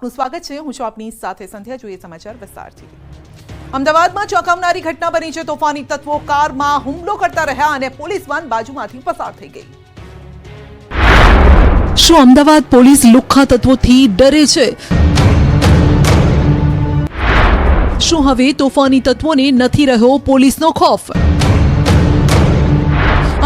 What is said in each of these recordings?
આપનું સ્વાગત છે। હું છું આપની સાથે સંધ્યા। જોઈએ સમાચાર વિસ્તારથી। અમદાવાદમાં ચોંકાવનારી ઘટના બની છે। તોફાની તત્વો કારમાં હુમલો કરતા રહ્યા અને પોલીસ વાન બાજુમાંથી પસાર થઈ ગઈ। શું અમદાવાદ પોલીસ લુખ્ખા તત્વોથી ડરે છે? શું હવે તોફાની તત્વોને નથી રહ્યો પોલીસનો ખૌફ?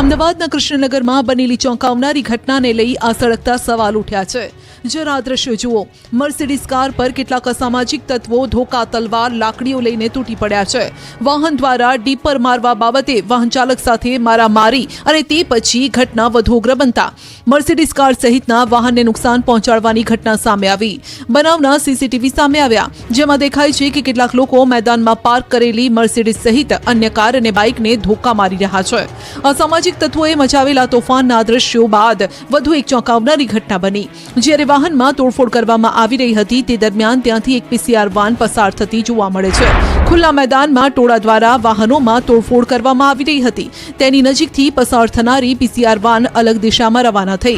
અમદાવાદના કૃષ્ણનગરમાં બનેલી ચોંકાવનારી ઘટનાને લઈ આ સળગતા સવાલ ઉઠ્યા છે। જરા આ દ્રશ્યો જુઓ। મર્સિડીઝ કાર પર કેટલાક અસામાજિક તત્વો ધોકા, તલવાર, લાકડીઓ લઈને તૂટી પડ્યા છે। વાહન દ્વારા ડીપર મારવા બાબતે વાહન ચાલક સાથે મારામારી અને તે પછી ઘટના વધુ ઉગ્ર બનતા મર્સિડીઝ કાર સહિતના વાહનને નુકસાન પહોંચાડવાની ઘટના સામે આવી। બનાવના સીસીટીવી સામે આવ્યા, જેમાં દેખાય છે કે કેટલાક લોકો મેદાનમાં પાર્ક કરેલી મર્સિડીઝ સહિત અન્ય કાર અને બાઇકને ધોકા મારી રહ્યા છે। અસામાજિક તત્વોએ મચાવેલા તોફાનના દ્રશ્યો બાદ વધુ એક ચોંકાવનારી ઘટના બની। જ્યારે વાહનમાં તોડફોડ કરવામાં આવી રહી હતી તે દરમિયાન ત્યાંથી એક પીસીઆર વાન પસાર થતી જોવા મળે છે। ખુલ્લા મેદાનમાં ટોળા દ્વારા વાહનોમાં તોડફોડ કરવામાં આવી રહી હતી। તેની નજીકથી પસાર થનારી પીસીઆર વાન અલગ દિશામાં રવાના થઈ।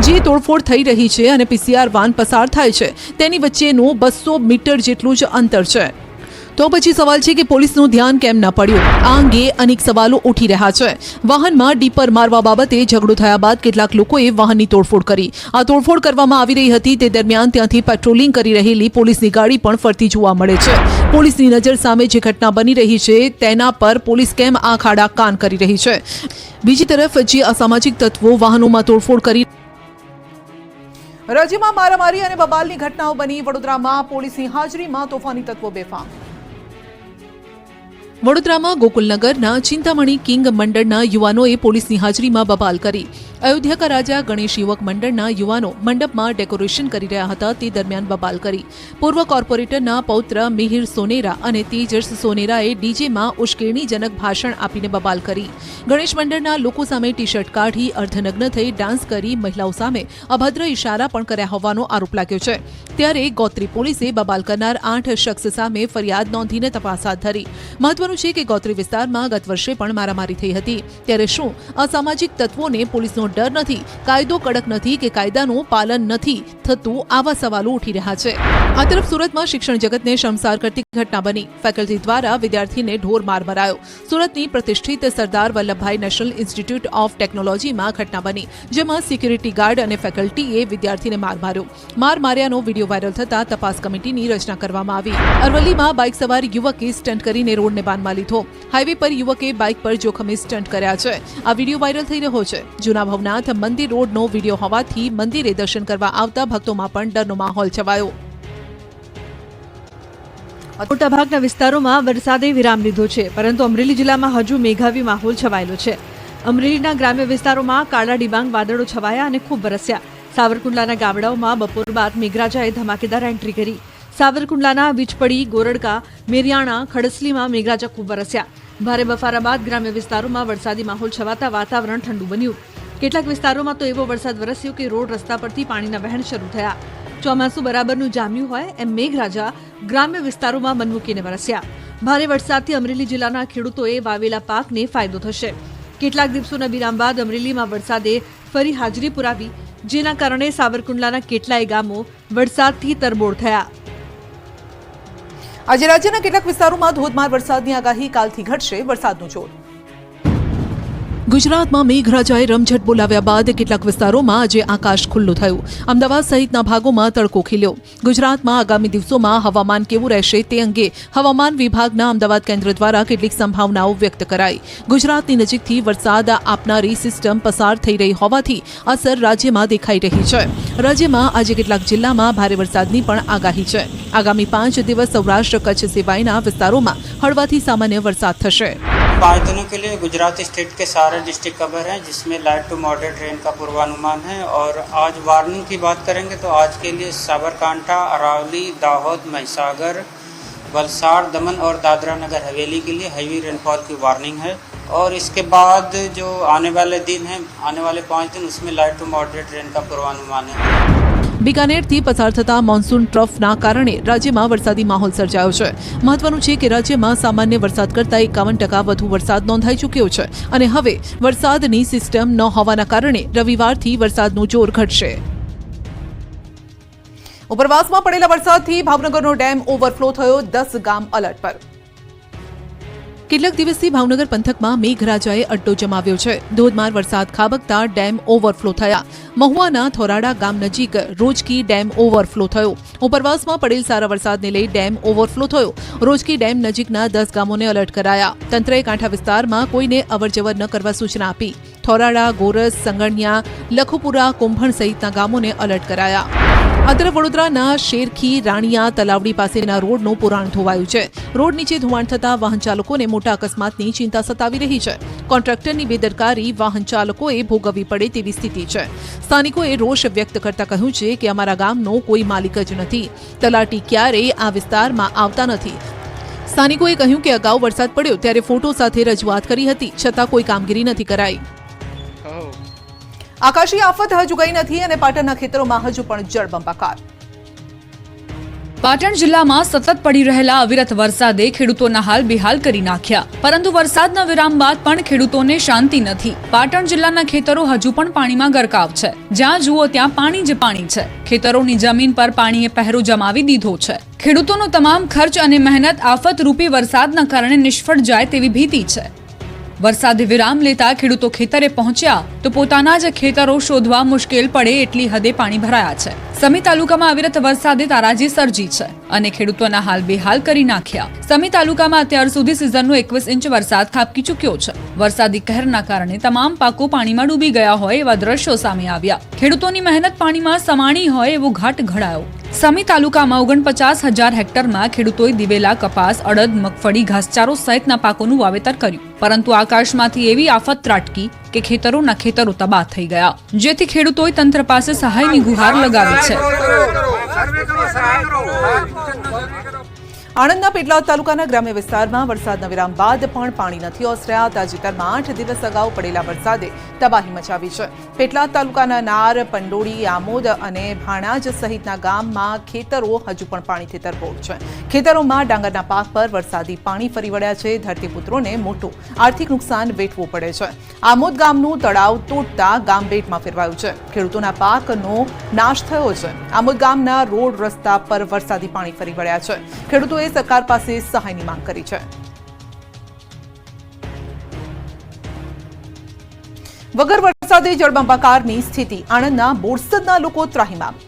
જે તોડફોડ થઈ રહી છે અને પીસીઆર વાન પસાર થાય છે તેની વચ્ચેનું 200 મીટર જેટલું જ અંતર છે। તો પછી સવાલ છે કે પોલીસનું ધ્યાન કેમ ન પડ્યું? આ અંગે અનેક સવાલો ઉઠી રહ્યા છે। વાહનમાં ડીપર મારવા બાબતે ઝઘડો થયા બાદ કેટલાક લોકોએ વાહનની તોડફોડ કરી। આ તોડફોડ કરવામાં આવી રહી હતી તે દરમિયાન ત્યાંથી પેટ્રોલિંગ કરી રહેલી પોલીસની ગાડી પણ ફરતી જોવા મળે છે। પોલીસની નજર સામે જે ઘટના બની રહી છે તેના પર પોલીસ કેમ આંખ આડા કાન કરી રહી છે? બીજી તરફ જે અસામાજિક તત્વો વાહનોમાં તોડફોડ કરી રાજ્યમાં મારામારી અને બબાલની ઘટનાઓ બની। વડોદરામાં પોલીસની હાજરીમાં તોફાની તત્વો બેફામ। વડોદરામાં ગોકુલનગરના ચિંતામણી કિંગ મંડળના યુવાનોએ પોલીસની હાજરીમાં બબાલ કરી। અયોધ્યા કા રાજા ગણેશ યુવક મંડળના યુવાનો મંડપમાં ડેકોરેશન કરી રહ્યા હતા તે દરમિયાન બબાલ કરી। પૂર્વ કોર્પોરેટરના પૌત્ર મિહિર સોનેરા અને તેજસ સોનેરાએ ડીજેમાં ઉશ્કેરણીજનક ભાષણ આપીને બબાલ કરી। ગણેશ મંડળના લોકો સામે ટી શર્ટ કાઢી અર્ધનગ્ન થઈ ડાન્સ કરી મહિલાઓ સામે અભદ્ર ઇશારા પણ કર્યા હોવાનો આરોપ લાગ્યો છે। ત્યારે ગોત્રી પોલીસે બબાલ કરનાર 8 શખ્સ સામે ફરિયાદ નોંધીને તપાસ હાથ ધરી। મહત્વનું છે કે ગોત્રી વિસ્તારમાં ગત વર્ષે પણ મારામારી થઈ હતી। ત્યારે શું અસામાજિક તત્વોને પોલીસનો ડર નથી, કાયદો કડક નથી કે કાયદાનું પાલન નથી થતું? આવા સવાલો ઉઠી રહ્યા છે। આ તરફ સુરતમાં શિક્ષણ જગતને શર્મસાર કરતી ઘટના બની। ફેકલ્ટી દ્વારા વિદ્યાર્થીને ઢોર માર મરાયો। સુરતની પ્રતિષ્ઠિત Sardar Vallabhbhai national institute of ટેકનોલોજીમાં ઘટના બની, જેમાં સિક્યુરિટી ગાર્ડ અને ફેકલ્ટીએ વિદ્યાર્થીને માર માર્યો। માર માર્યાનો વિડીયો વાયરલ થતા તપાસ કમિટીની રચના કરવામાં આવી। અરવલ્લીમાં બાઇક સવાર યુવકે સ્ટન્ટ કરીને રોડને બાનમાં લીધો। હાઈવે પર યુવકે બાઇક પર જોખમી સ્ટન્ટ કર્યા છે। આ વિડીયો વાયરલ થઈ રહ્યો છે। જૂના ભવનાથ મંદિર રોડનો વિડીયો હોવાથી મંદિરે દર્શન કરવા આવતા ભક્તોમાં પણ ડરનો માહોલ છવાયો। મોટાભાગના વિસ્તારોમાં વરસાદે વિરામ લીધો છે, પરંતુ અમરેલી જિલ્લામાં હજુ મેઘાવી માહોલ છવાયેલો છે। અમરેલીના ગ્રામ્ય વિસ્તારોમાં કાળા ડિબાંગ વાદળો છવાયા અને ખૂબ વરસ્યા। સાવરકુંડલાના ગામડાઓમાં બપોર બાદ મેઘરાજાએ ધમાકેદાર એન્ટ્રી કરી। સાવરકુંડલાના વીજપડી, ગોરડકા, મેરિયાણા, ખડસલીમાં મેઘરાજા ખૂબ વરસ્યા। ભારે બફારા બાદ ગ્રામ્ય વિસ્તારોમાં વરસાદી માહોલ છવાતા વાતાવરણ ઠંડુ બન્યું। કેટલાક વિસ્તારોમાં તો એવો વરસાદ વરસ્યો કે રોડ રસ્તા પરથી પાણીના વહેણ શરૂ થયા। ચોમાસું બરાબરનું જામ્યું હોય એમ મેઘરાજા ગ્રામ્ય વિસ્તારોમાં મન મૂકીને વરસ્યા। ભારે વરસાદથી અમરેલી જિલ્લાના ખેડૂતોએ વાવેલા પાકને ફાયદો થશે। કેટલાક દિવસોના વિરામ બાદ અમરેલીમાં વરસાદે ફરી હાજરી પુરાવી, જેના કારણે સાવરકુંડલાના કેટલાય ગામો વરસાદથી તરબોળ થયા। આજે રાજ્યના કેટલાક વિસ્તારોમાં ધોધમાર વરસાદની આગાહી। કાલથી ઘટશે વરસાદનું જોર। ગુજરાતમાં મેઘરાજાએ રમઝટ બોલાવ્યા બાદ કેટલાક વિસ્તારોમાં આજે આકાશ ખુલ્લું થયું। અમદાવાદ સહિતના ભાગોમાં તડકો ખીલ્યો। ગુજરાતમાં આગામી દિવસોમાં હવામાન કેવું રહેશે તે અંગે હવામાન વિભાગના અમદાવાદ કેન્દ્ર દ્વારા કેટલીક સંભાવનાઓ વ્યક્ત કરાઈ। ગુજરાતની નજીકથી વરસાદ આપનારી સિસ્ટમ પસાર થઈ રહી હોવાથી અસર રાજ્યમાં દેખાઈ રહી છે। રાજ્યમાં આજે કેટલાક જિલ્લામાં ભારે વરસાદની પણ આગાહી છે। આગામી 5 દિવસ સૌરાષ્ટ્ર કચ્છ સિવાયના વિસ્તારોમાં હળવાથી સામાન્ય વરસાદ થશે। 5 दिनों के लिए गुजरात स्टेट के सारे डिस्ट्रिक्ट कवर हैं, जिसमें लाइट टू मॉडरेट रेन का पूर्वानुमान है। और आज वार्निंग की बात करेंगे तो आज के लिए साबरकांठा, अरावली, दाहोद, महिसागर, वलसाड़, दमन और दादरा नगर हवेली के लिए हैवी रेनफॉल की वार्निंग है। और इसके बाद जो आने वाले दिन हैं, आने वाले 5 दिन, उसमें लाइट टू मॉडरेट रेन का पूर्वानुमान है। बीकानेरથી પસાર થતા મોન્સૂન ટ્રફના કારણે રાજ્યમાં વરસાદી માહોલ સર્જાયો છે। મહત્વનું છે કે રાજ્યમાં સામાન્ય વરસાદ કરતાં 51% વધુ વરસાદ નોંધાઈ ચૂક્યો છે અને હવે વરસાદની સિસ્ટમ ન હોવાના કારણે રવિવારથી વરસાદનું જોર ઘટશે। ઉપરવાસમાં પડેલા વરસાદથી ભાવનગરનો ડેમ ઓવરફ્લો થયો, 10 ગામ અલર્ટ પર. કેટલાક દિવસથી ભાવનગર પંથકમાં મેઘરાજાએ અડ્ડો જમાવ્યો છે. ધોધમાર વરસાદ ખાબકતા ડેમ ઓવરફ્લો થયા. મહુવાના થોરાડા ગામ નજીક રોજકી ડેમ ઓવરફ્લો થયો. ઉપરવાસમાં પડેલ સારા વરસાદને લઈ ડેમ ઓવરફ્લો થયો. રોજકી ડેમ નજીકના 10 ગામોને અલર્ટ કરાયા. તંત્રએ કાંઠા વિસ્તારમાં કોઈને અવરજવર ન કરવા સૂચના આપી. થોરાડા, ગોરસ, સંગણિયા, લખુપુરા, કુંભણ સહિતના ગામોને અલર્ટ કરાયા. આ તરફ વડોદરાના શેરખી, રાણીયા, તલાવડી પાસેના રોડનું પુરાણ ધોવાયું છે. રોડ નીચે ધોવાણ થતા વાહન ચાલકોને મોટા અકસ્માતની ચિંતા સતાવી રહી છે. કોન્ટ્રાક્ટરની બેદરકારી વાહન ચાલકોએ ભોગવવી પડે તેવી સ્થિતિ છે. સ્થાનિકોએ રોષ વ્યક્ત કરતા કહ્યું છે કે અમારા ગામનો કોઈ માલિક જ નથી. તલાટી ક્યારેય આ વિસ્તારમાં આવતા નથી. સ્થાનિકોએ કહ્યું કે અગાઉ વરસાદ પડ્યો ત્યારે ફોટો સાથે રજૂઆત કરી હતી, છતાં કોઈ કામગીરી નથી કરાઈ. આકાશી આફત હજુ ગઈ નથી અને પાટણના ખેતરોમાં હજુ પણ જળબંબાકાર. પાટણ જિલ્લામાં સતત પડી રહેલા અવિરત વરસાદે ખેડૂતોના હાલ બેહાલ કરી નાખ્યા. પરંતુ વરસાદના વિરામ બાદ પણ ખેડૂતોને શાંતિ નથી. પાટણ જિલ્લાના ખેતરો હજુ પણ પાણીમાં ગરકાવ છે. જ્યાં જુઓ ત્યાં પાણી જ પાણી છે. ખેતરોની જમીન પર પાણીએ પહેરો જમાવી દીધો છે. ખેડૂતોનો તમામ ખર્ચ અને મહેનત આફતરૂપી વરસાદના કારણે નિષ્ફળ જાય તેવી ભીતિ છે. વરસાદે વિરામ લેતા ખેડૂતો ખેતરે પહોંચ્યા તો પોતાના જ ખેતરો શોધવા મુશ્કેલ પડે એટલી હદે પાણી ભરાયા છે. સમી તાલુકામાં અવિરત વરસાદે તારાજી સર્જી છે અને ખેડૂતોના હાલ બેહાલ કરી નાખ્યા. સમી તાલુકામાં અત્યાર સુધી સિઝનનો 21 ઇંચ વરસાદ ખાબકી ચૂક્યો છે. વરસાદી કહેરના કારણે તમામ પાકો પાણીમાં ડૂબી ગયા હોય એવા દ્રશ્યો સામે આવ્યા. ખેડૂતોની મહેનત પાણીમાં સમાણી હોય એવો ઘાટ ઘડાયો. સમી તાલુકામાં 49,000 હેક્ટરમાં ખેડૂતોએ દિવેલા, કપાસ, અડદ, મગફળી, ઘાસચારો સહિતના પાકોનું વાવેતર કર્યું. પરંતુ આકાશમાંથી એવી આફત ત્રાટકી કે ખેતરોના ખેતરો તબાહ થઈ ગયા, જેથી ખેડૂતોએ તંત્ર પાસે સહાયની ગુહાર લગાવી છે. આણંદના પેટલાદ તાલુકાના ગ્રામ્ય વિસ્તારમાં વરસાદના વિરામ બાદ પણ પાણી નથી ઓસર્યા. તાજેતરમાં 8 દિવસ અગાઉ પડેલા વરસાદે તબાહી મચાવી છે. પેટલાદ તાલુકાના નાર, પંડોળી, આમોદ અને ભાણાજ સહિતના ગામમાં ખેતરો હજુ પણ પાણીથી તરબોળ છે. ખેતરોમાં ડાંગરના પાક પર વરસાદી પાણી ફરી વળ્યા છે. ધરતીપુત્રોને મોટું આર્થિક નુકસાન વેઠવું પડે છે. આમોદ ગામનું તળાવ તૂટતા ગામ બેટમાં ફેરવાયું છે. ખેડૂતોના પાકનો નાશ થયો છે. આમોદ ગામના રોડ રસ્તા પર વરસાદી પાણી ફરી વળ્યા છે. ખેડૂતોએ સરકાર પાસે સહાયની માંગ કરી છે. વગર વરસાદે જળબંબાકારની સ્થિતિ. આણંદના બોરસદના લોકો ત્રાહિમામ.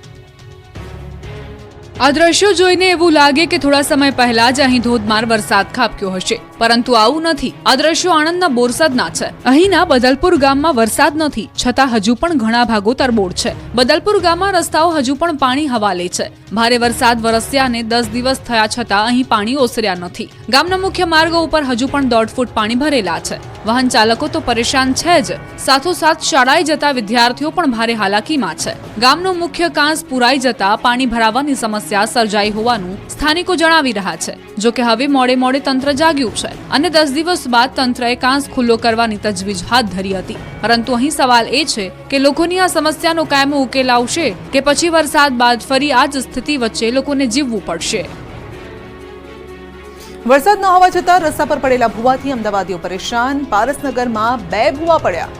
આ દ્રશ્યો જોઈને એવું લાગે કે થોડા સમય પહેલા જ અહીં ધોધમાર વરસાદ ખાબક્યો હશે, પરંતુ આવું નથી. આ દ્રશ્યો આણંદના બોરસદના છે. અહીંના બદલપુર ગામમાં વરસાદ નથી, છતાં હજુ પણ ઘણા ભાગો તરબોળ છે. બદલપુર ગામમાં રસ્તાઓ હજુ પણ પાણી હવાલે છે. ભારે વરસાદ વરસ્યાને 10 દિવસ થયા છતાં અહીં પાણી ઓસર્યા નથી. ગામના મુખ્ય માર્ગો ઉપર હજુ પણ 1.5 ફૂટ પાણી ભરેલા છે. વાહન ચાલકો તો પરેશાન છે જ, સાથોસાથ શાળાએ જતા વિદ્યાર્થીઓ પણ ભારે હાલાકીમાં છે. ગામનો મુખ્ય કાંસ પુરાઈ જતા પાણી ભરાવાની સમસ્યા સર્જાઈ હોવાનું સ્થાનિકો જણાવી રહ્યા છે. જો કે હવે મોડે મોડે તંત્ર જાગ્યું છે અને 10 દિવસ બાદ તંત્રએ કાંસ ખુલ્લો કરવાની તજવીજ હાથ ધરી હતી. પરંતુ અહીં સવાલ એ છે કે લોકોની આ સમસ્યાનો કાયમો ઉકેલ આવશે કે પછી વરસાદ બાદ ફરી આ જ સ્થિતિ વચ્ચે લોકોને જીવવું પડશે. વરસાદ ન હોવા છતાં રસ્તા પર પડેલા ભૂવાથી અમદાવાદીઓ પરેશાન. પારસનગરમાં 2 ભૂવા પડ્યા.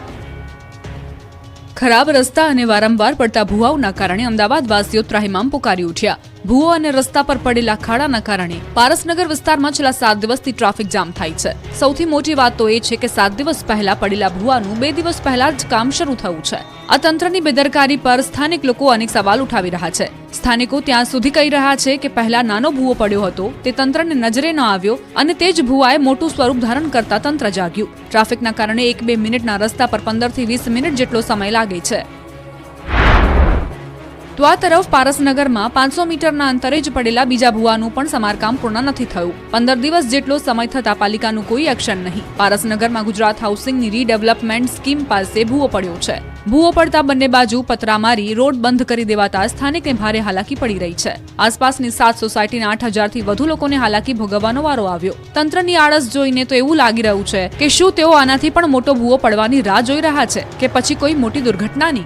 ખરાબ રસ્તા અને વારંવાર પડતા ભૂવાઓના કારણે અમદાવાદ વાસીઓ ત્રાહિમામ પુકારી ઉઠ્યા. ભૂવો અને રસ્તા પર પડેલા ખાડાના કારણે પારસનગર વિસ્તારમાં છેલ્લા 7 દિવસથી ટ્રાફિક જામ થાય છે. સૌથી મોટી વાત તો એ છે કે 7 દિવસ પહેલા પડેલા ભૂવાનું 2 દિવસ પહેલા જ કામ શરૂ થયું છે. આ તંત્રની બેદરકારી પર સ્થાનિક લોકો અનેક સવાલ ઉઠાવી રહ્યા છે. સ્થાનિકો ત્યાં સુધી કહી રહ્યા છે કે પહેલા નાનો ભૂવો પડ્યો હતો, તે તંત્રને નજરે ન આવ્યો અને તે જ ભૂવાએ મોટું સ્વરૂપ ધારણ કરતા તંત્ર જાગ્યું. ટ્રાફિકના કારણે 1-2 મિનિટના રસ્તા પર 15 થી 20 મિનિટ જેટલો સમય લાગે છે. તો આ તરફ પારસનગરમાં 500 મીટરના અંતરે જ પડેલા બીજા ભૂવાનું પણ સમારકામ પૂર્ણ નથી થયું. 15 દિવસ જેટલો સમય થતા પાલિકાનું કોઈ એક્શન નહીં. પારસનગરમાં ગુજરાત હાઉસિંગની રીડેવલપમેન્ટ સ્કીમ પાસે ભૂવો પડ્યો છે. ભૂવો પડતા બંને બાજુ પતરા મારી રોડ બંધ કરી દેવાતા સ્થાનિકને ભારે હાલાકી પડી રહી છે. આસપાસની 7 સોસાયટીના 8,000 થી વધુ લોકોને હાલાકી ભોગવવાનો વારો આવ્યો. તંત્રની આળસ જોઈને તો એવું લાગી રહ્યું છે કે શું તેઓ આનાથી પણ મોટો ભૂવો પડવાની રાહ જોઈ રહ્યા છે કે પછી કોઈ મોટી દુર્ઘટનાની.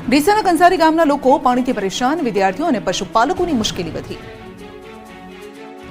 ડીસાના કંસારી ગામના લોકો પાણીથી પરેશાન. વિદ્યાર્થીઓ અને પશુપાલકોની મુશ્કેલી વધી.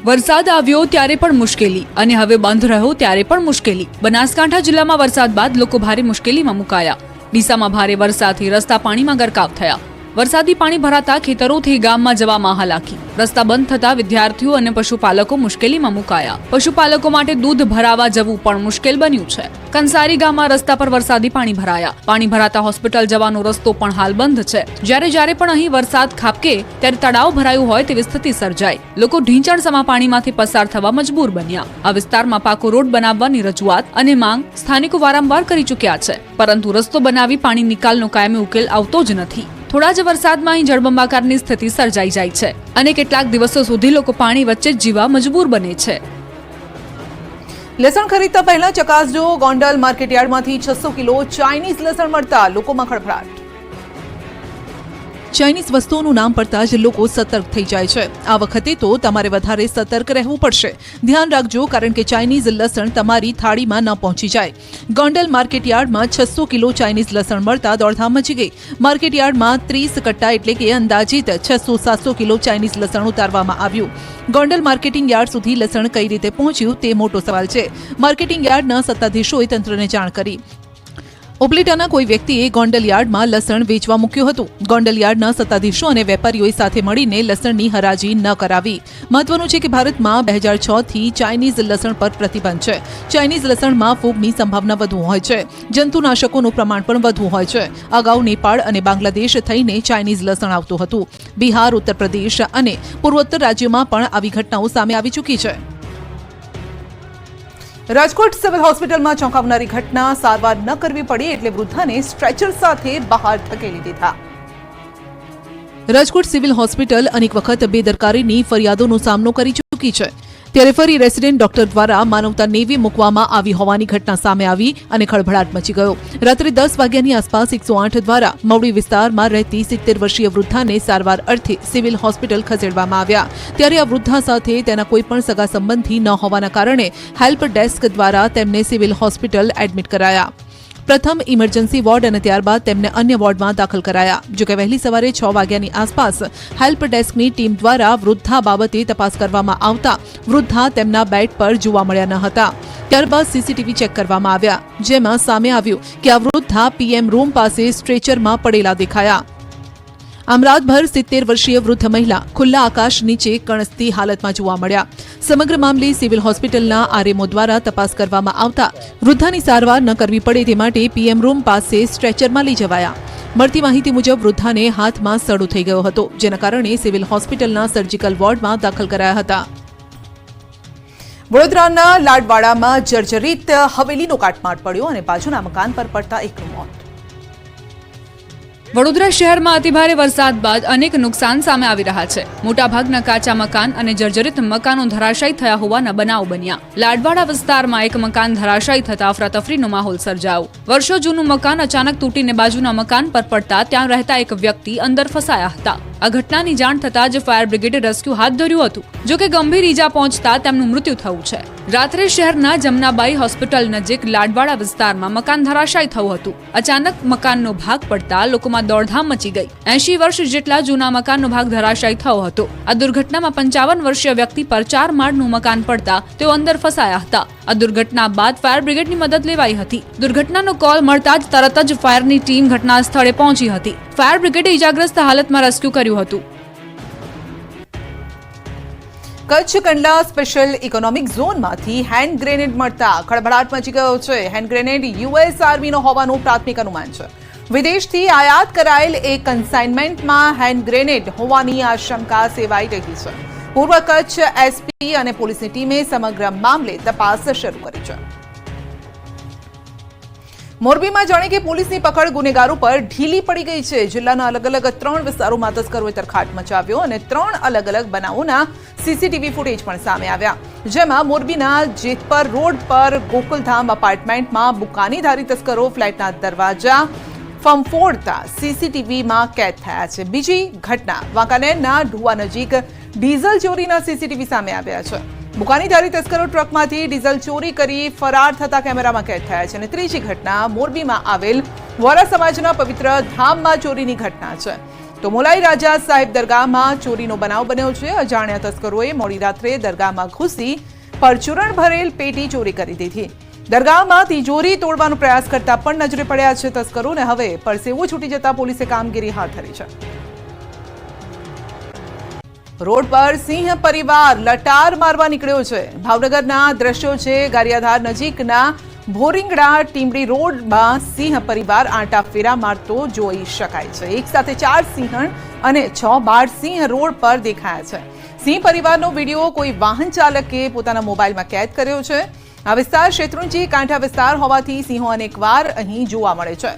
વરસાદ આવ્યો ત્યારે પણ મુશ્કેલી અને હવે બંધ રહ્યો ત્યારે પણ મુશ્કેલી. બનાસકાંઠા જિલ્લામાં વરસાદ બાદ લોકો ભારે મુશ્કેલીમાં મુકાયા. ડીસામાં ભારે વરસાદથી રસ્તા પાણીમાં ગરકાવ થયા. વરસાદી પાણી ભરાતા ખેતરોથી ગામમાં જવામાં હાલાકી. રસ્તા બંધ થતા વિદ્યાર્થીઓ અને પશુપાલકો મુશ્કેલીમાં મુકાયા. પશુપાલકો માટે દૂધ ભરાવા જવું પણ મુશ્કેલ બન્યું છે. કંસારી ગામમાં રસ્તા પર વરસાદી પાણી ભરાયા. પાણી ભરાતા હોસ્પિટલ જવાનો રસ્તો પણ હાલ બંધ છે. જ્યારે પણ અહીં વરસાદ ખાબકે ત્યારે તળાવ ભરાયું હોય તેવી સ્થિતિ સર્જાઈ. લોકો ઢીંચણસમા પાણીમાંથી પસાર થવા મજબૂર બન્યા. આ વિસ્તારમાં પાકો રોડ બનાવવાની રજૂઆત અને માંગ સ્થાનિકો વારંવાર કરી ચૂક્યા છે, પરંતુ રસ્તો બનાવી પાણી નિકાલનો કાયમી ઉકેલ આવતો જ નથી. થોડા જ વરસાદમાં અહીં જળબંબાકારની સ્થિતિ સર્જાઈ જાય છે અને કેટલાક દિવસો સુધી લોકો પાણી વચ્ચે જ જીવવા મજબૂર બને છે. લસણ ખરીદતા પહેલા ચકાસજો. ગોંડલ માર્કેટયાર્ડમાંથી 600 કિલો ચાઇનીઝ લસણ મળતા લોકોમાં ખળભળાટ. ચાઇનીઝ વસ્તુઓનું નામ પડતા જ લોકો સતર્ક થઈ જાય છે. આ વખતે તો તમારે વધારે સતર્ક રહેવું પડશે. ધ્યાન રાખજો, કારણ કે ચાઇનીઝ લસણ તમારી થાળીમાં ન પહોંચી જાય. ગોંડલ માર્કેટયાર્ડમાં 600 કિલો ચાઇનીઝ લસણ મળતા દોડધામ મચી ગઈ. માર્કેટયાર્ડમાં 30 કટ્ટા એટલે કે અંદાજિત 600-700 કિલો ચાઇનીઝ લસણ ઉતારવામાં આવ્યું. ગોંડલ માર્કેટિંગ યાર્ડ સુધી લસણ કઈ રીતે પહોંચ્યું તે મોટો સવાલ છે. માર્કેટિંગ યાર્ડના સત્તાધીશોએ તંત્રને જાણ કરી. ઉપલેટાના કોઈ વ્યક્તિએ ગોંડલ યાર્ડમાં લસણ વેચવા મૂક્યું હતું. ગોંડલ યાર્ડના સત્તાધીશો અને વેપારીઓએ સાથે મળીને લસણની હરાજી ન કરાવી. મહત્વનું છે કે ભારતમાં 2006 થી ચાઇનીઝ લસણ પર પ્રતિબંધ છે. ચાઇનીઝ લસણમાં ફૂગની સંભાવના વધુ હોય છે. જંતુનાશકોનું પ્રમાણ પણ વધુ હોય છે. અગાઉ નેપાળ અને બાંગ્લાદેશ થઈને ચાઇનીઝ લસણ આવતું હતું. બિહાર, ઉત્તર પ્રદેશ અને પૂર્વોત્તર રાજ્યોમાં પણ આવી ઘટનાઓ સામે આવી ચૂકી છે. રાજકોટ સિવિલ હોસ્પિટલમાં ચોંકાવનારી ઘટના. સારવાર ન કરવી પડી એટલે વૃદ્ધાને સ્ટ્રેચર સાથે બહાર ધકેલી દીધા. રાજકોટ સિવિલ હોસ્પિટલ અનેક વખત બેદરકારીની ફરિયાદોનો સામનો કરી ચૂકી છે. ત્યારે ફરી રેસિડેન્ટ ડોક્ટર દ્વારા માનવતા નેવી મૂકવામાં આવી હોવાની ઘટના સામે આવી અને ખળભળાટ મચી ગયો. રાત્રે 10 વાગ્યાની આસપાસ 108 દ્વારા મવડી વિસ્તારમાં રહેતી 70 વર્ષીય વૃદ્ધાને સારવાર અર્થે સિવિલ હોસ્પિટલ ખસેડવામાં આવ્યા. ત્યારે આ વૃદ્ધા સાથે તેના કોઈ પણ સગા સંબંધી ન હોવાના કારણે હેલ્પ ડેસ્ક દ્વારા તેમને સિવિલ હોસ્પિટલ એડમિટ કરાયા. પ્રથમ ઇમરજન્સી વોર્ડ અને ત્યારબાદ તેમને અન્ય વોર્ડમાં દાખલ કરાયા. જોકે વહેલી સવારે 6 વાગ્યાની આસપાસ હેલ્પ ડેસ્કની ટીમ દ્વારા વૃદ્ધા બાબતે તપાસ કરવામાં આવતા વૃદ્ધા તેમના બેડ પર જોવા મળ્યા ન હતા. ત્યારબાદ સીસીટીવી ચેક કરવામાં આવ્યા, જેમાં સામે આવ્યું કે આ વૃદ્ધા પીએમ રૂમ પાસે સ્ટ્રેચરમાં પડેલા દેખાયા. આમ રાતભર 70 વર્ષીય વૃદ્ધ મહિલા ખુલ્લા આકાશ નીચે કણસતી હાલતમાં જોવા મળ્યા. સમગ્ર મામલે સિવિલ હોસ્પિટલના આરએમઓ દ્વારા તપાસ કરવામાં આવતા વૃદ્ધાની સારવાર ન કરવી પડે તે માટે પીએમ રૂમ પાસે સ્ટ્રેચરમાં લઈ જવાયા. મળતી માહિતી મુજબ વૃદ્ધાને હાથમાં સડો થઈ ગયો હતો, જેના કારણે સિવિલ હોસ્પિટલના સર્જિકલ વોર્ડમાં દાખલ કરાયા હતા. વડોદરાના લાડવાડામાં જર્જરિત હવેલીનો કાટમાળ પડ્યો અને બાજુના મકાન પર પડતા એક મોત. વડોદરા શહેરમાં અતિભારે વરસાદ બાદ અનેક નુકસાન સામે આવી રહ્યા છે. મોટાભાગના કાચા મકાન અને જર્જરિત મકાનો ધરાશાયી થયા હોવાના બનાવ બન્યા. લાડવાડા વિસ્તારમાં એક મકાન ધરાશાયી થતા અફરાતફરીનો માહોલ સર્જાયો. વર્ષો જૂનું મકાન અચાનક તૂટીને બાજુના મકાન પર પડતા ત્યાં રહેતા એક વ્યક્તિ અંદર ફસાયા હતા. આ ઘટનાની જાણ થતાં જ ફાયર બ્રિગેડે રેસ્ક્યુ હાથ ધર્યું હતું. જોકે ગંભીર ઈજા પહોંચતા તેમનું મૃત્યુ થયું છે. રાત્રે શહેરના જમનાબાઈ હોસ્પિટલ નજીક લાડવાડા વિસ્તારમાં મકાન ધરાશાયી થયું હતું. અચાનક મકાનનો ભાગ પડતા લોકોમાં દોડધામ મચી ગઈ. 80 વર્ષ જેટલા જૂના મકાનનો ભાગ ધરાશાયી થયો હતો. આ દુર્ઘટનામાં 55 વર્ષીય વ્યક્તિ પર 4 માળનું મકાન પડતા તેઓ અંદર ફસાયા હતા. આ દુર્ઘટના બાદ ફાયર બ્રિગેડની મદદ લેવાઈ હતી. દુર્ઘટનાનો કોલ મળતા જ તરત જ ફાયરની ટીમ ઘટના સ્થળે પહોંચી હતી. ફાયર બ્રિગેડે ઈજાગ્રસ્ત હાલતમાં રેસ્ક્યુ કર્યું હતું. કચ્છ કંડલા સ્પેશિયલ ઇકોનોમિક ઝોનમાંથી હેન્ડ ગ્રેનેડ મળતા ખળભળાટ મચી ગયો છે. હેન્ડ ગ્રેનેડ યુએસ આર્મીનો હોવાનું પ્રાથમિક અનુમાન છે. વિદેશથી આયાત કરાયેલ એક કન્સાઇનમેન્ટમાં હેન્ડ ગ્રેનેડ હોવાની આશંકા સેવાઈ રહી છે. પૂર્વ કચ્છ એસપી અને પોલીસની ટીમે સમગ્ર મામલે તપાસ શરૂ કરી છે. મોરબીમાં જાણે કે પોલીસની પકડ ગુનેગારો પર ઢીલી પડી ગઈ છે. જિલ્લાના અલગ અલગ 3 વિસ્તારોમાં તસ્કરોએ તરખાટ મચાવ્યો અને 3 અલગ અલગ બનાવોના સીસીટીવી ફૂટેજ પણ સામે આવ્યા. જેમાં મોરબીના જેતપર રોડ પર ગોકુલધામ અપાર્ટમેન્ટમાં બુકાનીધારી તસ્કરો ફ્લેટના દરવાજા ફંફોડતા સીસીટીવીમાં કેદ થયા છે. બીજી ઘટના વાંકાનેરના ઢુવા નજીક ડીઝલ ચોરીના સીસીટીવી સામે આવ્યા છે. બુકાનીધારી તસ્કરો ટ્રકમાંથી ડીઝલ ચોરી કરી ફરાર થતા કેમેરામાં કેદ થયા છે. અને ત્રીજી ઘટના મોરબીમાં આવેલ વોરા સમાજના પવિત્ર ધામમાં ચોરીની ઘટના છે. તો મોલાઈ રાજા સાહેબ દરગાહમાં ચોરીનો બનાવ બન્યો છે. અજાણ્યા તસ્કરોએ મોડી રાત્રે દરગાહમાં ઘૂસી પરચુરણ ભરેલ પેટી ચોરી કરી દીધી. દરગાહમાં તિજોરી તોડવાનો પ્રયાસ કરતા પણ નજરે પડ્યા છે તસ્કરોને હવે પરસેવો છૂટી જતા પોલીસે કામગીરી હાથ ધરી છે. રોડ પર સિંહ પરિવાર લટાર મારવા નીકળ્યો છે. ભાવનગરના દ્રશ્યો છે. ગારિયાધાર નજીકના ભોરિંગડા ટીમડી રોડમાં સિંહ પરિવાર આંટા ફેરા મારતો જોઈ શકાય છે. એક સાથે 4 સિંહણ અને 6 બાળ સિંહ રોડ પર દેખાયા છે. સિંહ પરિવારનો વિડીયો કોઈ વાહન ચાલકે પોતાના મોબાઈલમાં કેદ કર્યો છે. આ વિસ્તાર શેત્રુંજી કાંઠા વિસ્તાર હોવાથી સિંહો અનેકવાર અહીં જોવા મળે છે.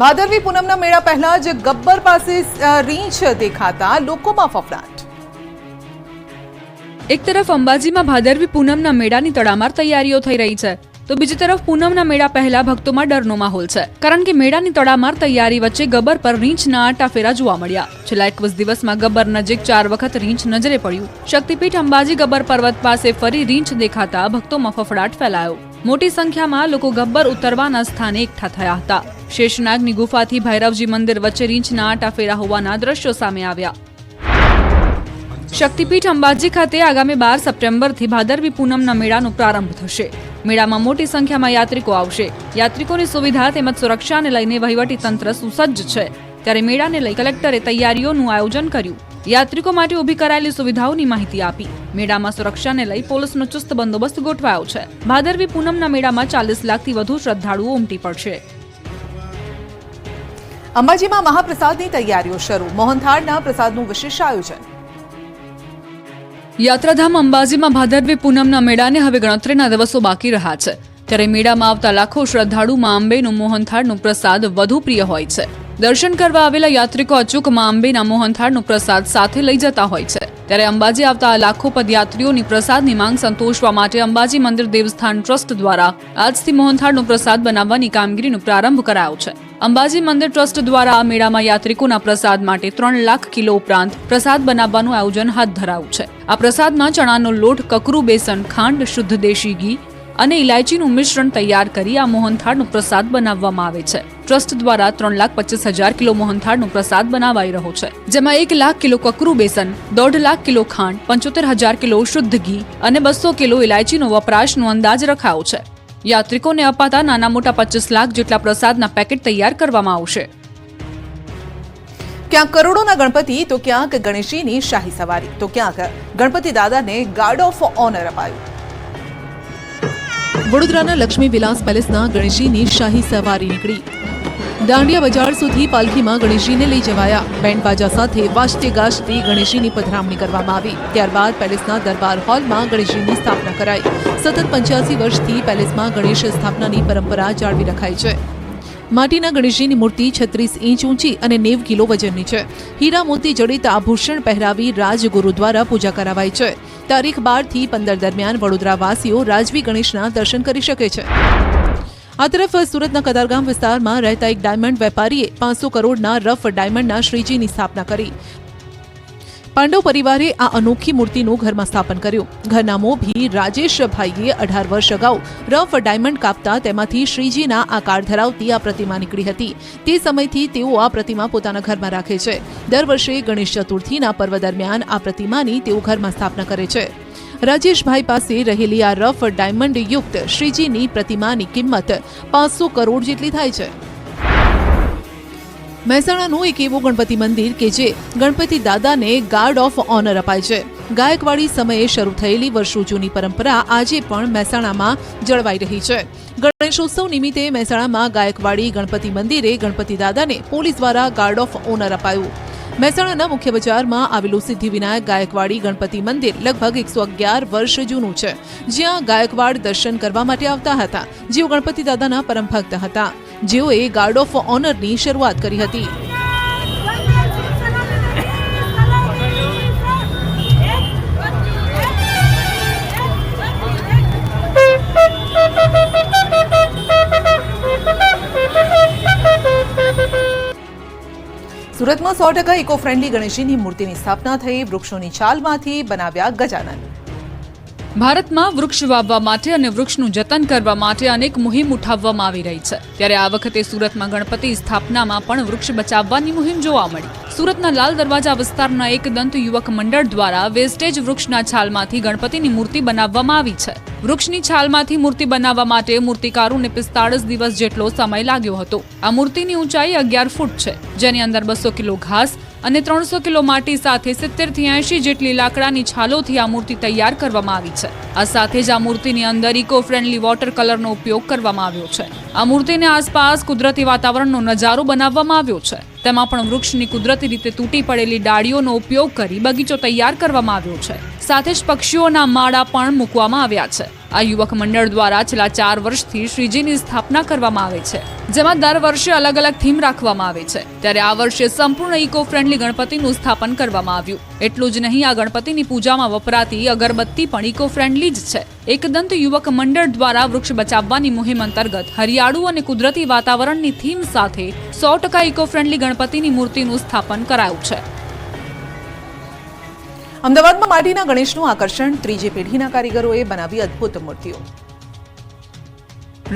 ભાદરવી પૂનમના મેળા પહેલા જ ગબ્બર પાસે રીંછ દેખાતા લોકોમાં ફફડાટ. એક તરફ અંબાજીમાં ભાદરવી પૂનમના મેળાની તડામાર તૈયારીઓ થઈ રહી છે, તો બીજી તરફ પૂનમના મેળા પહેલા ભક્તોમાં ડરનો માહોલ છે, કારણ કે મેળાની તડામાર તૈયારી વચ્ચે ગબ્બર પર રીંછના આંટાફેરા જોવા મળ્યા. છેલ્લા 21 દિવસમાં ગબ્બર નજીક 4 વખત રીંછ નજરે પડ્યું. શક્તિપીઠ અંબાજી ગબ્બર પર્વત પાસે ફરી રીંછ દેખાતા ભક્તોમાં ફફડાટ ફેલાયો. મોટી સંખ્યામાં લોકો ગબ્બર ઉતરવાના સ્થાને એકઠા થયા હતા. શેષનાગની ગુફાથી ભૈરવજી મંદિર વચ્ચે રીંછના આંટાફેરા હોવાના દ્રશ્યો સામે આવ્યા. શક્તિપીઠ અંબાજી ખાતે આગામી 12 સપ્ટેમ્બરથી ભાદરવી પૂનમના મેળાનો પ્રારંભ થશે. મેળામાં મોટી સંખ્યામાં યાત્રિકો આવશે. યાત્રિકોની સુવિધા તેમજ સુરક્ષાને લઈને વહીવટી તંત્ર સુસજ્જ છે. ત્યારે મેળાને લઈ કલેક્ટરે તૈયારીઓનું આયોજન કર્યું. યાત્રિકો માટે ઊભી કરાયેલી સુવિધાઓની માહિતી આપી. મેળામાં સુરક્ષાને લઈ પોલીસનો ચુસ્ત બંદોબસ્ત ગોઠવાયો છે. ભાદરવી પૂનમના મેળામાં 40 લાખથી વધુ શ્રદ્ધાળુઓ ઉમટી પડશે. અંબાજીમાં મહાપ્રસાદની તૈયારીઓ શરૂ. મોહનથાળના પ્રસાદનું વિશેષ આયોજન. યાત્રાધામ અંબાજીમાં ભાદરવી પૂનમના મેળાને હવે ગણતરીના દિવસો બાકી રહ્યા છે. ત્યારે મેળામાં આવતા લાખો શ્રદ્ધાળુ મા અંબેનું મોહનથાળનો પ્રસાદ વધુ પ્રિય હોય છે. દર્શન કરવા આવેલા યાત્રિકો અચૂક મા અંબેના મોહનથાળનો પ્રસાદ સાથે લઈ જતા હોય છે. ત્યારે અંબાજી આવતા લાખો પદયાત્રીઓની પ્રસાદની માંગ સંતોષવા માટે અંબાજી મંદિર દેવસ્થાન ટ્રસ્ટ દ્વારા આજથી મોહનથાળનો પ્રસાદ બનાવવાની કામગીરીનો પ્રારંભ કરાયો છે. અંબાજી મંદિર ટ્રસ્ટ દ્વારા આ મેળામાં યાત્રિકોના પ્રસાદ માટે 3 લાખ કિલો ઉપરાંત પ્રસાદ બનાવવાનું આયોજન હાથ ધરાયું છે. આ પ્રસાદમાં ચણાનો લોટ, કકરું બેસન, ખાંડ, શુદ્ધ દેશી ઘી અને ઇલાયચીનું મિશ્રણ તૈયાર કરી આ મોહનથાળનો પ્રસાદ બનાવવામાં આવે છે. ટ્રસ્ટ દ્વારા 3,25,000 કિલો મોહનથાળનો પ્રસાદ બનાવાઈ રહ્યો છે, જેમાં 1 લાખ કિલો કકરું બેસન, 1.5 લાખ કિલો ખાંડ, 75,000 કિલો શુદ્ધ ઘી અને 200 કિલો ઇલાયચીનો વપરાશનો અંદાજ રખાયો છે. યાત્રિકોને અપાતા નાના મોટા 25 લાખ જેટલા પ્રસાદના પેકેટ તૈયાર કરવામાં આવશે. ક્યાંક કરોડોના ગણપતિ તો ક્યાંક ગણેશજીની શાહી સવારી તો ક્યાંક ગણપતિ દાદાને ગાર્ડ ઓફ ઓનર અપાયું. વડોદરાના લક્ષ્મી વિલાસ પેલેસના ગણેશજીની શાહી સવારી નીકળી. દાંડિયા બજાર સુધી પાલખીમાં ગણેશજીને લઈ જવાયા. બેન્ડ બાજા સાથે વાજતે ગાજતે ગણેશજીની પધરામણી કરવામાં આવી. ત્યારબાદ પેલેસના દરબાર હોલમાં ગણેશજીની સ્થાપના કરાઈ. સતત 85 વર્ષથી પેલેસમાં ગણેશ સ્થાપનાની પરંપરા જાળવી રખાઈ છે. માટીના ગણેશજીની મૂર્તિ 36 ઇંચ ઊંચી અને 90 કિલો વજનની છે. હીરા મોતી જડિત આભૂષણ પહેરાવી રાજગુરુ દ્વારા પૂજા કરાવાય છે. તારીખ 12 થી 15 દરમિયાન વડોદરાવાસીઓ રાજવી ગણેશના દર્શન કરી શકે છે. આ તરફ સુરતના કતારગામ વિસ્તારમાં રહેતા એક ડાયમંડ વેપારીએ 500 કરોડના રફ ડાયમંડના શ્રીજીની સ્થાપના કરી. પાંડવ પરિવારે આ અનોખી મૂર્તિનું ઘરમાં સ્થાપન કર્યું. ઘરના મોભી રાજેશભાઈએ 18 વર્ષ અગાઉ રફ ડાયમંડ કાપતા તેમાંથી શ્રીજીના આકાર ધરાવતી આ પ્રતિમા નીકળી હતી. તે સમયથી તેઓ આ પ્રતિમા પોતાના ઘરમાં રાખે છે. દર વર્ષે ગણેશ ચતુર્થીના પર્વ દરમિયાન આ પ્રતિમાની તેઓ ઘરમાં સ્થાપના કરે છે. રાજેશભાઈ પાસે રહેલી આ રફ ડાયમંડ યુક્ત શ્રીજીની પ્રતિમાની કિંમત 500 કરોડ જેટલી થાય છે. મહેસાણાનું એક એવું ગણપતિ મંદિર કે જે ગણપતિ દાદાને ગાર્ડ ઓફ ઓનર અપાય છે. ગાયકવાડી સમયે શરૂ થયેલી વર્ષો જૂની પરંપરા આજે પણ મહેસાણામાં જળવાઈ રહી છે. ગણેશોત્સવ નિમિત્તે મહેસાણામાં ગાયકવાડી ગણપતિ મંદિરે ગણપતિ દાદાને પોલીસ દ્વારા ગાર્ડ ઓફ ઓનર અપાયું. મહેસાણાના મુખ્ય બજારમાં આવેલું સિદ્ધિવિનાયક ગાયકવાડી ગણપતિ મંદિર લગભગ 111 વર્ષ જૂનું છે, જ્યાં ગાયકવાડ દર્શન કરવા માટે આવતા હતા, જેઓ ગણપતિ દાદાના પરમ ભક્ત હતા, જેઓએ ગાર્ડ ઓફ ઓનરની શરૂઆત કરી હતી. સુરતમાં 100% ઇકો ફ્રેન્ડલી ગણેશજીની મૂર્તિની સ્થાપના થઈ. વૃક્ષોની છાલમાંથી બનાવ્યા ગજાનન. ભારતમાં વૃક્ષ વાવવા માટે અને વૃક્ષનું જતન કરવા માટે અનેક મુહિમ ઉઠાવવામાં આવી રહી છે, ત્યારે આ વખતે સુરતમાં ગણપતિ સ્થાપનામાં પણ વૃક્ષ બચાવવાની મુહિમ જોવા મળી. સુરતના લાલ દરવાજા વિસ્તારના એક દંત યુવક મંડળ દ્વારા વેસ્ટેજ વૃક્ષના છાલમાંથી ગણપતિની મૂર્તિ બનાવવામાં આવી છે. વૃક્ષની છાલમાંથી મૂર્તિ બનાવવા માટે મૂર્તિકારોને 45 દિવસ જેટલો સમય લાગ્યો હતો. આ મૂર્તિની ઊંચાઈ 11 ફૂટ છે, જેની અંદર 200 કિલો ઘાસ અને 300 કિલો માટી સાથે 70 થી 80 જેટલી લાકડાની છાલોથી આ મૂર્તિ તૈયાર કરવામાં આવી છે. આ સાથે જ આ મૂર્તિની અંદર ઇકો ફ્રેન્ડલી વોટર કલરનો ઉપયોગ કરવામાં આવ્યો છે. આ મૂર્તિને આસપાસ કુદરતી વાતાવરણનો નજારો બનાવવામાં આવ્યો છે. તેમાં પણ વૃક્ષની કુદરતી રીતે તૂટી પડેલી ડાળીઓનો ઉપયોગ કરી બગીચો તૈયાર કરવામાં આવ્યો છે. સાથે જ પક્ષીઓના માળા પણ મૂકવામાં આવ્યા છે. આ યુવક મંડળ દ્વારા છેલ્લા 4 વર્ષથી શ્રીજીની સ્થાપના કરવામાં આવે છે, જેમાં દર વર્ષે અલગ અલગ થીમ રાખવામાં આવે છે. ત્યારે આ વર્ષે સંપૂર્ણ ઇકો ફ્રેન્ડલી ગણપતિનું સ્થાપન કરવામાં આવ્યું. એટલું જ નહીં, આ ગણપતિની પૂજામાં વપરાતી અગરબત્તી પણ ઇકો ફ્રેન્ડલી જ છે. એકદંત યુવક મંડળ દ્વારા વૃક્ષ બચાવવાની મુહિમ અંતર્ગત હરિયાળું અને કુદરતી વાતાવરણની થીમ સાથે 100% ઇકો ફ્રેન્ડલી ગણપતિની મૂર્તિનું સ્થાપન કરાયું છે. અમદાવાદમાં માટીના ગણેશનું આકર્ષણ, ત્રીજી પેઢીના કારીગરોએ બનાવી અદ્ભુત મૂર્તિઓ.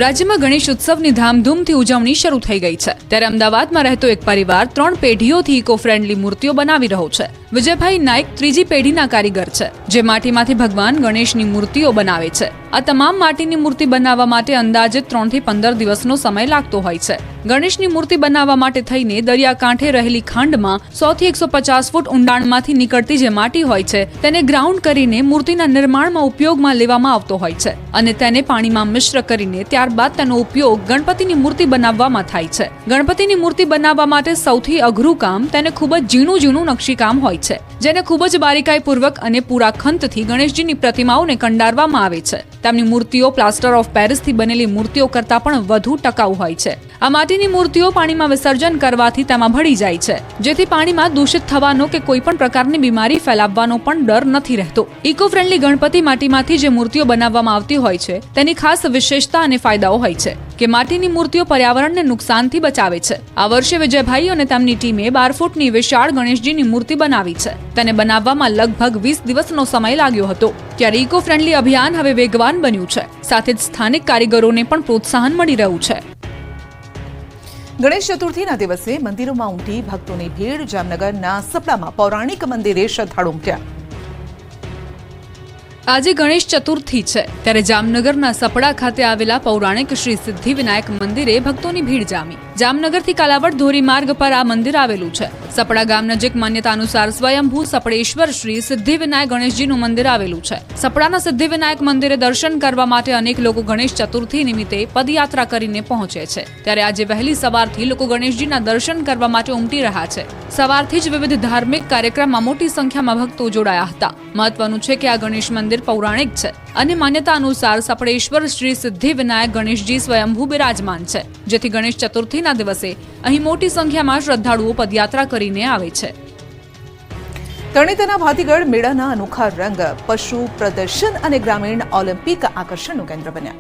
રાજ્યમાં ગણેશ ઉત્સવની ધામધૂમથી ઉજવણી શરૂ થઈ ગઈ છે, ત્યારે અમદાવાદમાં રહેતો એક પરિવાર 3 પેઢીઓથી ઇકો ફ્રેન્ડલી મૂર્તિઓ બનાવી રહ્યો છે. વિજયભાઈ નાયક ત્રીજી પેઢીના કારીગર છે, જે માટીમાંથી ભગવાન ગણેશની મૂર્તિઓ બનાવે છે. આ તમામ માટીની મૂર્તિ બનાવવા માટે અંદાજે 3 થી 15 દિવસનો સમય લાગતો હોય છે. ગણેશની મૂર્તિ બનાવવા માટે થઈને દરિયાકાંઠે રહેલી ખાંડમાં 100 થી 150 ફૂટ ઊંડાણમાંથી નીકળતી જે માટી હોય છે, તેને ગ્રાઉન્ડ કરીને મૂર્તિના નિર્માણમાં ઉપયોગમાં લેવામાં આવતો હોય છે અને તેને પાણીમાં મિશ્ર કરીને ત્યારબાદ તેનો ઉપયોગ ગણપતિની મૂર્તિ બનાવવામાં થાય છે. ગણપતિની મૂર્તિ બનાવવા માટે સૌથી અઘરું કામ તેને ખૂબ જ ઝીણું નકશીકામ હોય છે, જેને ખૂબ જ બારીકાઈપૂર્વક અને પૂરા ખંતથી ગણેશજીની પ્રતિમાઓને કંડારવામાં આવે છે. તેમની મૂર્તિઓ પ્લાસ્ટર ઓફ પેરિસથી બનેલી મૂર્તિઓ કરતાં પણ વધુ ટકાઉ હોય છે. આ માટીની મૂર્તિઓ પાણીમાં વિસર્જન કરવાથી તેમાં ભળી જાય છે, જેથી પાણીમાં દૂષિત થવાનો કે કોઈ પણ પ્રકારની બીમારી ફેલાવવાનો પણ ડર નથી રહેતો. ઇકો ફ્રેન્ડલી ગણપતિ માટીમાંથી જે મૂર્તિઓ બનાવવામાં આવતી હોય છે, તેની ખાસ વિશેષતા અને ફાયદાઓ હોય છે કે માટીની મૂર્તિઓ પર્યાવરણને નુકસાનથી બચાવે છે. આ વર્ષે વિજયભાઈ અને તેમની ટીમે 12 ફૂટની વિશાળ ગણેશજીની મૂર્તિ બનાવી છે. તેને બનાવવામાં લગભગ 20 દિવસનો સમય લાગ્યો હતો. ત્યારે ઇકો ફ્રેન્ડલી અભિયાન હવે વેગવાન બન્યું છે, સાથે જ સ્થાનિક કારીગરોને પણ પ્રોત્સાહન મળી રહ્યું છે. ગણેશ ચતુર્થીના દિવસે મંદિરોમાં ઉમટી ભક્તોની ભીડ. જામનગરના સપડામાં પૌરાણિક મંદિરે શ્રદ્ધાળુ ઉમટ્યા. આજે ગણેશ ચતુર્થી છે, ત્યારે જામનગરના સપડા ખાતે આવેલા પૌરાણિક શ્રી સિદ્ધિવિનાયક મંદિરે ભક્તોની ભીડ જામી. જામનગરથી કાલાવડ ધોરીમાર્ગ પર આ મંદિર આવેલું છે. સપડા ગામ નજીક માન્યતા અનુસાર સ્વયંભૂ સપડેશ્વર શ્રી સિદ્ધિવિનાયક ગણેશજીનું મંદિર આવેલું છે. સપડાના સિદ્ધિવિનાયક મંદિરે દર્શન કરવા માટે અનેક લોકો ગણેશ ચતુર્થી નિમિત્તે પદયાત્રા કરીને પહોંચે છે. ત્યારે આજે વહેલી સવારથી લોકો ગણેશજીના દર્શન કરવા માટે ઉમટી રહ્યા છે. સવારથી જ વિવિધ ધાર્મિક કાર્યક્રમમાં મોટી સંખ્યામાં ભક્તો જોડાયા હતા. મહત્વનું છે કે આ ગણેશ મંદિર પૌરાણિક છે અને માન્યતા અનુસાર સપડેશ્વર શ્રી સિદ્ધિવિનાયક ગણેશજી સ્વયંભૂ બિરાજમાન છે, જેથી ગણેશ ચતુર્થીના દિવસે અહીં મોટી સંખ્યામાં શ્રદ્ધાળુઓ પદયાત્રા કરીને આવે છે. તરણેતરના ભાતીગળ મેળાના અનોખા રંગ, પશુ પ્રદર્શન અને ગ્રામીણ ઓલિમ્પિક આકર્ષણનું કેન્દ્ર બન્યા.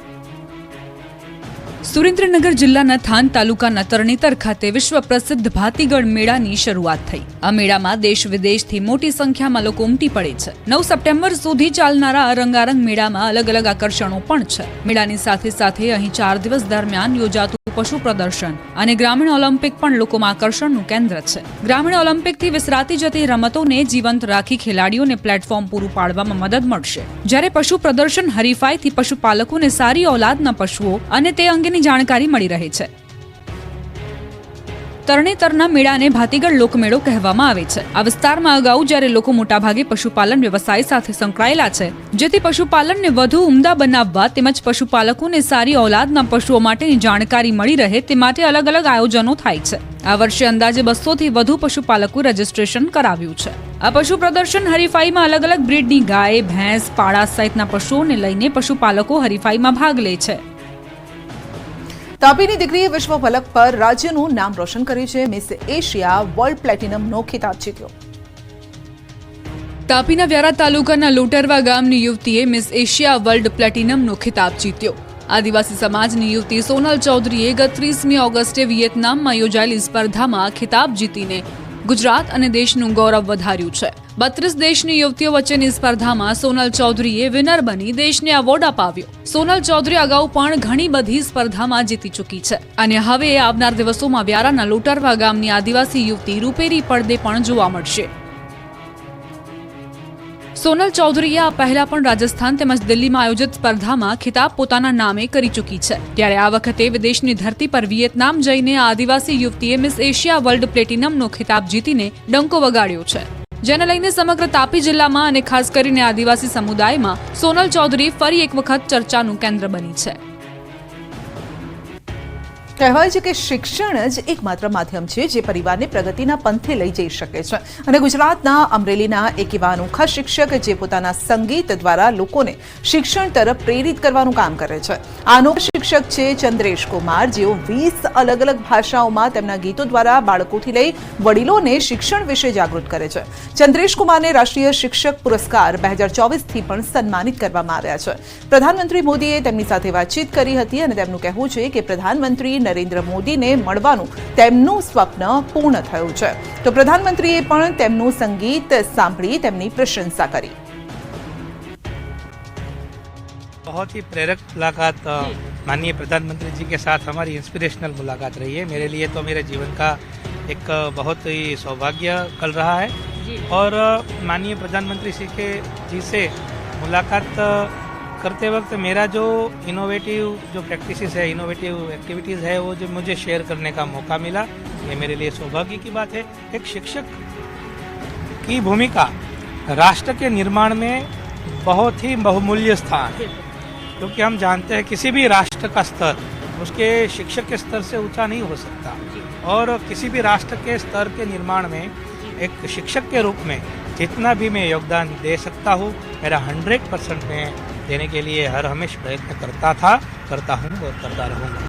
સુરેન્દ્રનગર જિલ્લાના થાન તાલુકાના તરણેતર ખાતે વિશ્વ પ્રસિદ્ધ ભાતીગળ મેળાની શરૂઆત થઈ. આ મેળામાં દેશ વિદેશથી મોટી સંખ્યામાં લોકો ઉમટી પડે છે. 9 સપ્ટેમ્બર સુધી ચાલનારા આ રંગારંગ મેળામાં અલગ અલગ આકર્ષણો પણ છે. મેળાની સાથે સાથે અહીં 4 દિવસ દરમિયાન યોજાતું પશુ પ્રદર્શન અને ગ્રામીણ ઓલિમ્પિક પણ લોકોમાં આકર્ષણનું કેન્દ્ર છે. ગ્રામીણ ઓલિમ્પિકથી વિસરાતી જતી રમતોને જીવંત રાખી ખેલાડીઓને પ્લેટફોર્મ પૂરું પાડવામાં મદદ મળશે, જ્યારે પશુ પ્રદર્શન હરીફાઈથી પશુપાલકોને સારી ઓલાદના પશુઓ અને તે અંગેની જાણકારી મળી રહે છે. તરણેતરના મેળાને ભાતીગળ લોકમેળો કહેવામાં આવે છે. આ વિસ્તારમાં અગાઉ જ્યારે લોકો મોટાભાગે પશુપાલન વ્યવસાય સાથે સંકળાયેલા છે, જેથી પશુપાલનને વધુ ઉમદા બનાવવા તેમજ પશુપાલકોને સારી ઓલાદના પશુઓ માટેની જાણકારી મળી રહે તે માટે અલગ અલગ આયોજનો થાય છે. આ વર્ષે અંદાજે 200 થી વધુ પશુપાલકો રજીસ્ટ્રેશન કરાવ્યું છે. આ પશુ પ્રદર્શન હરીફાઈમાં અલગ અલગ બ્રીડની ગાય, ભેંસ, પાડા સહિતના પશુઓને લઈને પશુપાલકો હરીફાઈમાં ભાગ લે છે. તાપીની દીકરીએ વિશ્વ ફલક પર રાજ્યનું નામ રોશન કર્યું છે. મિસ એશિયા વર્લ્ડ પ્લેટિનમનો ખિતાબ જીત્યો. તાપીના વ્યારા તાલુકાના લોટરવા ગામની યુવતીએ મિસ એશિયા વર્લ્ડ પ્લેટિનમનો ખિતાબ જીત્યો. આદિવાસી સમાજની યુવતી સોનલ ચૌધરીએ ગત 30મી ઓગસ્ટે વિયેતનામમાં યોજાયેલી સ્પર્ધામાં ખિતાબ જીતીને ગુજરાત અને દેશનું ગૌરવ વધાર્યું છે. 32 દેશની યુવતીઓ વચ્ચેની સ્પર્ધામાં સોનલ ચૌધરીએ વિનર બની દેશને એવોર્ડ અપાવ્યો. સોનલ ચૌધરી અગાઉ પણ ઘણી બધી સ્પર્ધામાં જીતી ચૂકી છે અને હવે આવનાર દિવસોમાં વ્યારાના લોટરવા ગામની આદિવાસી યુવતી રૂપેરી પડદે પણ જોવા મળશે. સોનલ ચૌધરીએ આ પહેલા પણ રાજસ્થાન તેમજ દિલ્હીમાં આયોજિત સ્પર્ધામાં ખિતાબ પોતાના નામે કરી ચૂકી છે. ત્યારે આ વખતે વિદેશની ધરતી પર વિયેતનામ જઈને આ આદિવાસી યુવતીએ મિસ એશિયા વર્લ્ડ પ્લેટિનમનો ખિતાબ જીતીને ડંકો વગાડ્યો છે. જેને લઈને સમગ્ર તાપી જિલ્લામાં અને ખાસ કરીને આદિવાસી સમુદાયમાં સોનલ ચૌધરી ફરી એક વખત ચર્ચાનું કેન્દ્ર બની છે. કહેવાય છે કે શિક્ષણ જ એકમાત્ર માધ્યમ છે જે પરિવારને પ્રગતિના પંથે લઈ જઈ શકે છે અને ગુજરાતના અમરેલીના એક એવા અનોખા શિક્ષક જે પોતાના સંગીત દ્વારા લોકોને શિક્ષણ તરફ પ્રેરિત કરવાનું કામ કરે છે. આ અનોખા શિક્ષક છે ચંદ્રેશ કુમાર, જેઓ 20 અલગ અલગ ભાષાઓમાં તેમના ગીતો દ્વારા બાળકોથી લઈ વડીલોને શિક્ષણ વિશે જાગૃત કરે છે. ચંદ્રેશ કુમારને રાષ્ટ્રીય શિક્ષક પુરસ્કાર 2024થી પણ સન્માનિત કરવામાં આવ્યા છે. પ્રધાનમંત્રી મોદીએ તેમની સાથે વાતચીત કરી હતી અને તેમનું કહેવું છે કે પ્રધાનમંત્રી નરેન્દ્ર મોદીને મળવાનું તેમનું સ્વપ્ન પૂર્ણ થયું છે. તો પ્રધાનમંત્રીએ પણ તેમનું સંગીત સાંભળી તેમની પ્રશંસા કરી. बहुत ही प्रेरक मुलाकात माननीय प्रधानमंत्री जी के साथ हमारी इंस्पिरेशनल मुलाकात रही है. मेरे लिए तो मेरे जीवन का एक बहुत ही सौभाग्य कल रहा है और माननीय प्रधानमंत्री जी से मुलाकात करते वक्त मेरा जो इनोवेटिव जो प्रैक्टिसेस है, इनोवेटिव एक्टिविटीज़ है, वो जो मुझे शेयर करने का मौका मिला, ये मेरे लिए सौभाग्य की बात है. एक शिक्षक की भूमिका राष्ट्र के निर्माण में बहुत ही बहुमूल्य स्थान है, क्योंकि हम जानते हैं किसी भी राष्ट्र का स्तर उसके शिक्षक के स्तर से ऊंचा नहीं हो सकता और किसी भी राष्ट्र के स्तर के निर्माण में एक शिक्षक के रूप में जितना भी मैं योगदान दे सकता हूँ, मेरा 100% मैं देने के लिए हर हमेशा प्रयत्न करता था, करता हूँ और करता रहूँगा.